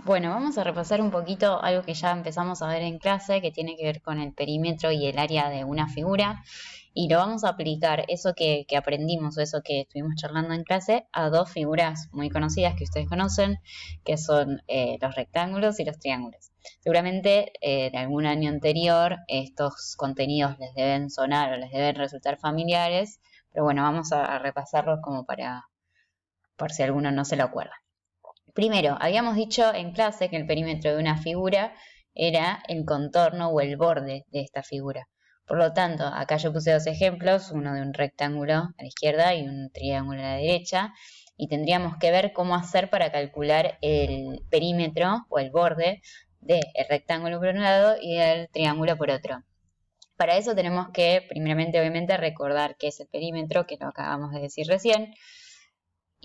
Bueno, vamos a repasar un poquito algo que ya empezamos a ver en clase, que tiene que ver con el perímetro y el área de una figura, y lo vamos a aplicar, eso que aprendimos o eso que estuvimos charlando en clase, a dos figuras muy conocidas que ustedes conocen, que son los rectángulos y los triángulos. Seguramente de algún año anterior estos contenidos les deben sonar o les deben resultar familiares, pero bueno, vamos a repasarlos como por si alguno no se lo acuerda. Primero, habíamos dicho en clase que el perímetro de una figura era el contorno o el borde de esta figura. Por lo tanto, acá yo puse dos ejemplos, uno de un rectángulo a la izquierda y un triángulo a la derecha, y tendríamos que ver cómo hacer para calcular el perímetro o el borde del rectángulo por un lado y del triángulo por otro. Para eso tenemos que, primeramente, obviamente, recordar qué es el perímetro, que lo acabamos de decir recién,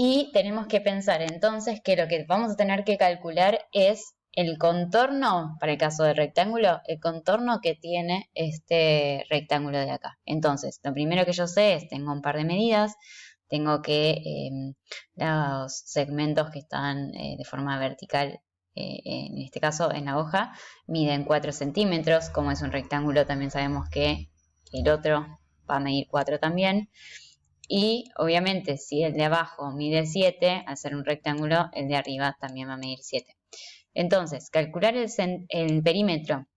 y tenemos que pensar entonces que lo que vamos a tener que calcular es el contorno, para el caso del rectángulo, el contorno que tiene este rectángulo de acá. Entonces, lo primero que yo sé es, tengo un par de medidas, tengo que los segmentos que están de forma vertical, en este caso en la hoja, miden 4 centímetros, como es un rectángulo también sabemos que el otro va a medir 4 también. Y obviamente si el de abajo mide 7, al ser un rectángulo, el de arriba también va a medir 7. Entonces, calcular el perímetro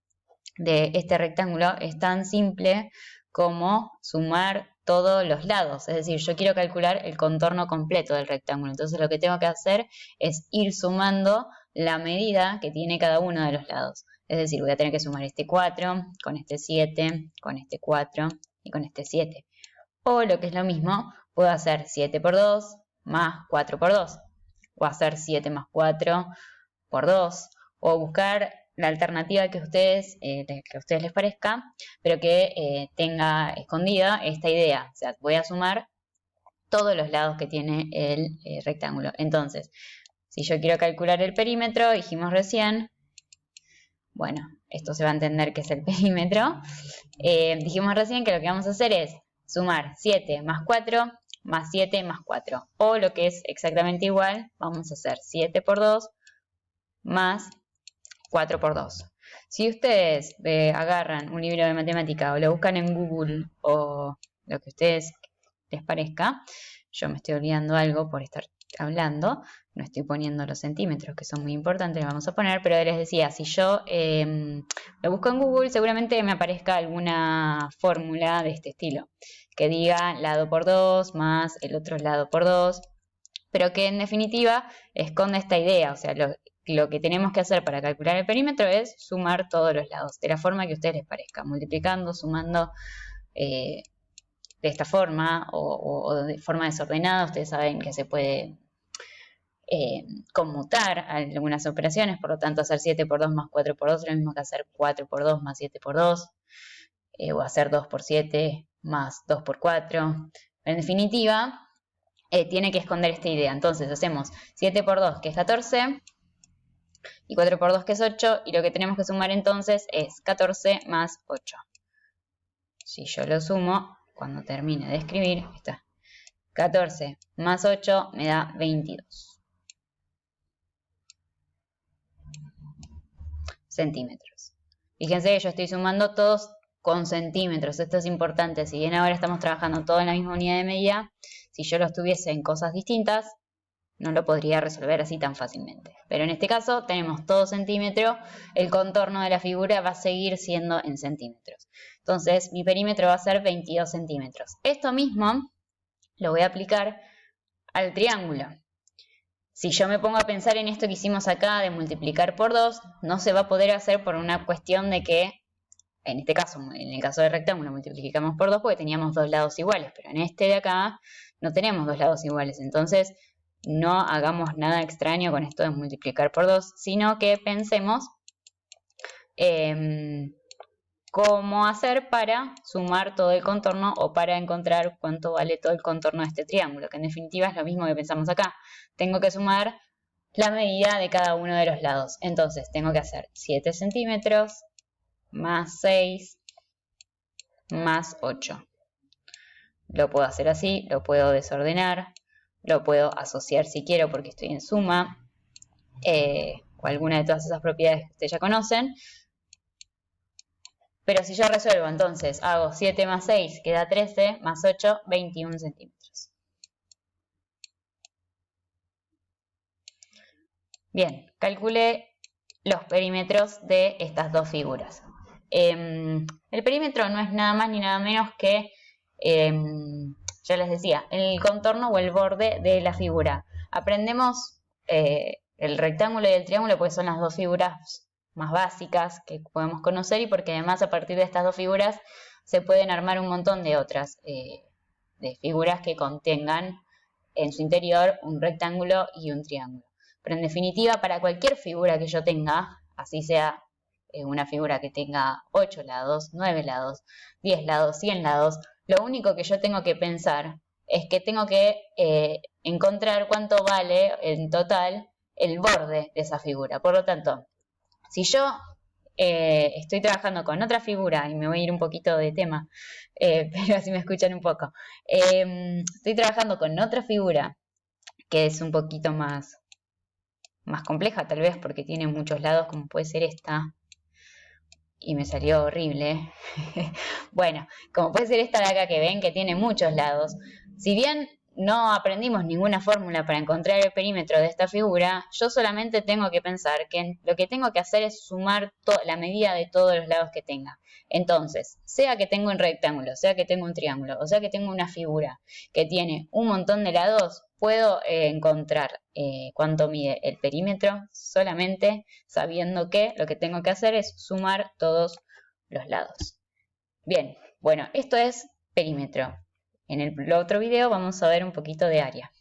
de este rectángulo es tan simple como sumar todos los lados. Es decir, yo quiero calcular el contorno completo del rectángulo. Entonces lo que tengo que hacer es ir sumando la medida que tiene cada uno de los lados. Es decir, voy a tener que sumar este 4 con este 7, con este 4 y con este 7. O lo que es lo mismo, puedo hacer 7 por 2 más 4 por 2. O hacer 7 más 4 por 2. O buscar la alternativa que a ustedes les parezca, pero que tenga escondida esta idea. O sea, voy a sumar todos los lados que tiene el rectángulo. Entonces, si yo quiero calcular el perímetro, dijimos recién, bueno, esto se va a entender que es el perímetro. Dijimos recién que lo que vamos a hacer es sumar 7 más 4 más 7 más 4. O lo que es exactamente igual, vamos a hacer 7 por 2 más 4 por 2. Si ustedes agarran un libro de matemática o lo buscan en Google o lo que a ustedes les parezca, yo me estoy olvidando algo por estar hablando, no estoy poniendo los centímetros que son muy importantes, los vamos a poner, pero les decía, si yo lo busco en Google, seguramente me aparezca alguna fórmula de este estilo, que diga lado por 2 más el otro lado por 2, pero que en definitiva esconde esta idea, o sea, lo que tenemos que hacer para calcular el perímetro es sumar todos los lados, de la forma que a ustedes les parezca, multiplicando, sumando, de esta forma o de forma desordenada. Ustedes saben que se puede conmutar algunas operaciones, por lo tanto hacer 7 por 2 más 4 por 2 es lo mismo que hacer 4 por 2 más 7 por 2, o hacer 2 por 7 más 2 por 4. En definitiva, tiene que esconder esta idea. Entonces hacemos 7 por 2, que es 14, y 4 por 2, que es 8, y lo que tenemos que sumar entonces es 14 más 8. Si yo lo sumo, cuando termine de escribir, está 14 más 8 me da 22 centímetros. Fíjense que yo estoy sumando todos con centímetros, esto es importante. Si bien ahora estamos trabajando todo en la misma unidad de medida, si yo lo estuviese en cosas distintas, no lo podría resolver así tan fácilmente. Pero en este caso tenemos todo centímetro, el contorno de la figura va a seguir siendo en centímetros. Entonces mi perímetro va a ser 22 centímetros. Esto mismo lo voy a aplicar al triángulo. Si yo me pongo a pensar en esto que hicimos acá de multiplicar por 2, no se va a poder hacer por una cuestión de que, en este caso, en el caso del rectángulo, multiplicamos por 2 porque teníamos dos lados iguales, pero en este de acá no tenemos dos lados iguales. Entonces, no hagamos nada extraño con esto de multiplicar por 2, sino que pensemos cómo hacer para sumar todo el contorno o para encontrar cuánto vale todo el contorno de este triángulo, que en definitiva es lo mismo que pensamos acá. Tengo que sumar la medida de cada uno de los lados. Entonces tengo que hacer 7 centímetros más 6 más 8. Lo puedo hacer así, lo puedo desordenar, lo puedo asociar si quiero porque estoy en suma, o alguna de todas esas propiedades que ustedes ya conocen. Pero si yo resuelvo, entonces hago 7 más 6, queda 13, más 8, 21 centímetros. Bien, calculé los perímetros de estas dos figuras. El perímetro no es nada más ni nada menos que, ya les decía, el contorno o el borde de la figura. Aprendemos el rectángulo y el triángulo porque son las dos figuras más básicas que podemos conocer y porque además a partir de estas dos figuras se pueden armar un montón de otras de figuras que contengan en su interior un rectángulo y un triángulo. Pero en definitiva, para cualquier figura que yo tenga, así sea una figura que tenga 8 lados, 9 lados, 10 lados, 100 lados, lo único que yo tengo que pensar es que tengo que encontrar cuánto vale en total el borde de esa figura. Por lo tanto, si yo estoy trabajando con otra figura, y me voy a ir un poquito de tema, pero así me escuchan un poco, estoy trabajando con otra figura que es un poquito más compleja tal vez porque tiene muchos lados como puede ser esta y me salió horrible. Bueno, como puede ser esta de acá que ven que tiene muchos lados, si bien no aprendimos ninguna fórmula para encontrar el perímetro de esta figura, yo solamente tengo que pensar que lo que tengo que hacer es sumar la medida de todos los lados que tenga. Entonces, sea que tengo un rectángulo, sea que tengo un triángulo, o sea que tengo una figura que tiene un montón de lados, puedo encontrar cuánto mide el perímetro solamente sabiendo que lo que tengo que hacer es sumar todos los lados. Bien, bueno, esto es perímetro. En el otro video vamos a ver un poquito de área.